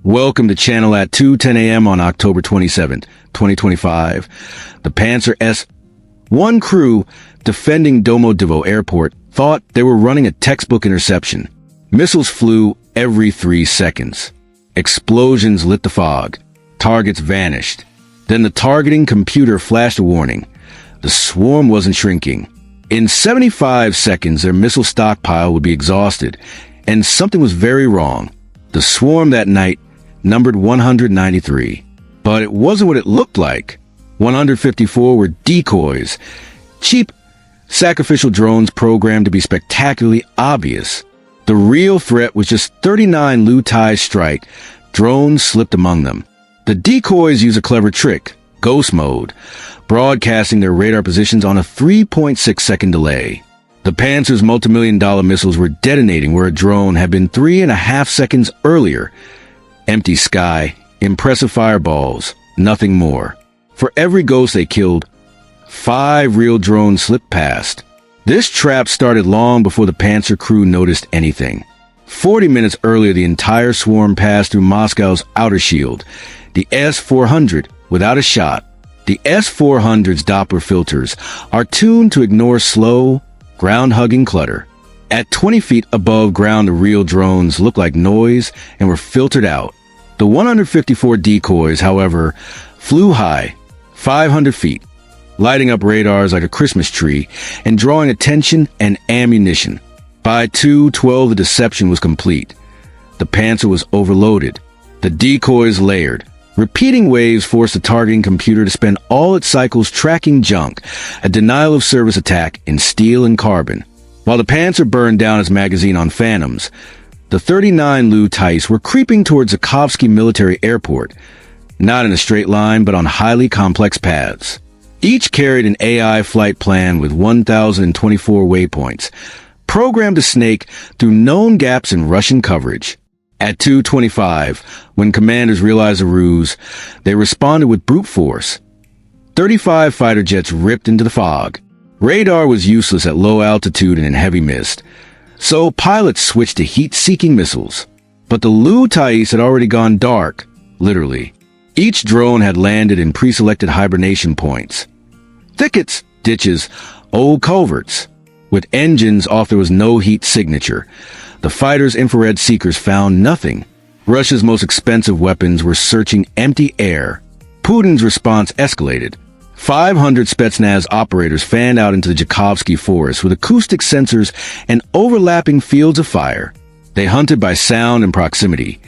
Welcome to channel at 2:10 a.m. on October 27th, 2025. The Panzer S-1 crew defending Domodedovo Airport thought they were running a textbook interception. Missiles flew every 3 seconds. Explosions lit the fog. Targets vanished. Then the targeting computer flashed a warning. The swarm wasn't shrinking. In 75 seconds, their missile stockpile would be exhausted, and something was very wrong. The swarm that night numbered 193. But it wasn't what it looked like. 154 were decoys. Cheap, sacrificial drones programmed to be spectacularly obvious. The real threat was just 39 Lu-Tai strike. Drones slipped among them. The decoys use a clever trick, ghost mode, broadcasting their radar positions on a 3.6-second delay. The Panzer's multimillion-dollar missiles were detonating where a drone had been 3.5 seconds earlier. Empty sky, impressive fireballs, nothing more. For every ghost they killed, 5 real drones slipped past. This trap started long before the Panzer crew noticed anything. 40 minutes earlier, the entire swarm passed through Moscow's outer shield, the S-400, without a shot. The S-400's Doppler filters are tuned to ignore slow, ground-hugging clutter. At 20 feet above ground, the real drones looked like noise and were filtered out. The 154 decoys, however, flew high, 500 feet, lighting up radars like a Christmas tree and drawing attention and ammunition. By 2:12, the deception was complete. The Panzer was overloaded. The decoys layered. Repeating waves forced the targeting computer to spend all its cycles tracking junk, a denial-of-service attack in steel and carbon. While the Panzer burned down its magazine on Phantoms, the 39 Lu-Tais were creeping towards Zukovsky Military Airport, not in a straight line but on highly complex paths. Each carried an AI flight plan with 1,024 waypoints, programmed to snake through known gaps in Russian coverage. At 2:25, when commanders realized the ruse, they responded with brute force. 35 fighter jets ripped into the fog. Radar was useless at low altitude and in heavy mist, so pilots switched to heat-seeking missiles. But the Lu-Tais had already gone dark, literally. Each drone had landed in pre-selected hibernation points. Thickets, ditches, old culverts. With engines off, there was no heat signature. The fighters' infrared seekers found nothing. Russia's most expensive weapons were searching empty air. Putin's response escalated. 500 Spetsnaz operators fanned out into the Zukovsky forest with acoustic sensors and overlapping fields of fire. They hunted by sound and proximity.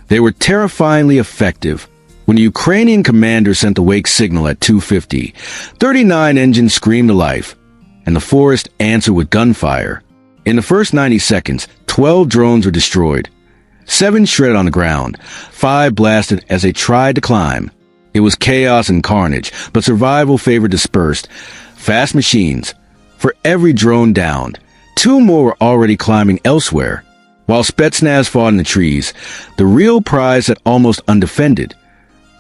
They were terrifyingly effective. When the Ukrainian commander sent the wake signal at 2:50, 39 engines screamed to life, and the forest answered with gunfire. In the first 90 seconds, 12 drones were destroyed. 7 shredded on the ground. 5 blasted as they tried to climb. It was chaos and carnage, but survival favored dispersed. Fast machines. For every drone downed, 2 more were already climbing elsewhere. While Spetsnaz fought in the trees, the real prize sat almost undefended.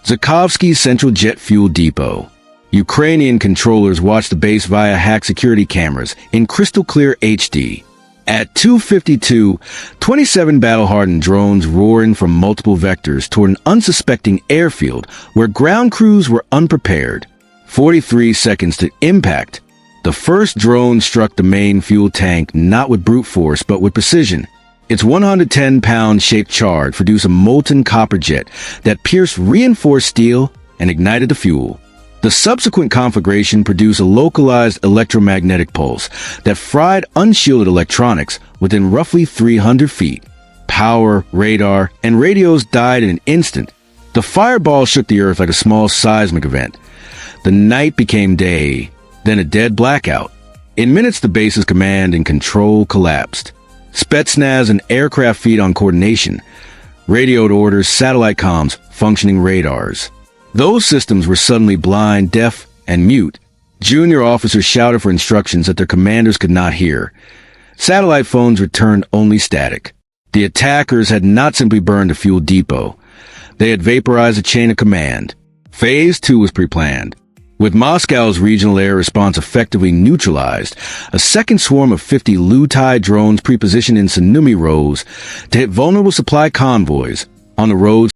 Zukovsky's central jet fuel depot. Ukrainian controllers watched the base via hacked security cameras in crystal-clear HD. At 2:52, 27 battle-hardened drones roaring from multiple vectors toward an unsuspecting airfield where ground crews were unprepared. 43 seconds to impact. The first drone struck the main fuel tank not with brute force but with precision. Its 110-pound shaped shard produced a molten copper jet that pierced reinforced steel and ignited the fuel. The subsequent conflagration produced a localized electromagnetic pulse that fried unshielded electronics within roughly 300 feet. Power, radar, and radios died in an instant. The fireball shook the earth like a small seismic event. The night became day, then a dead blackout. In minutes, the base's command and control collapsed. Spetsnaz and aircraft feed on coordination, radioed orders, satellite comms, functioning radars. Those systems were suddenly blind, deaf, and mute. Junior officers shouted for instructions that their commanders could not hear. Satellite phones returned only static. The attackers had not simply burned a fuel depot. They had vaporized a chain of command. Phase 2 was pre-planned. With Moscow's regional air response effectively neutralized, a second swarm of 50 Lu-Tai drones pre-positioned in Sumy rose to hit vulnerable supply convoys on the roads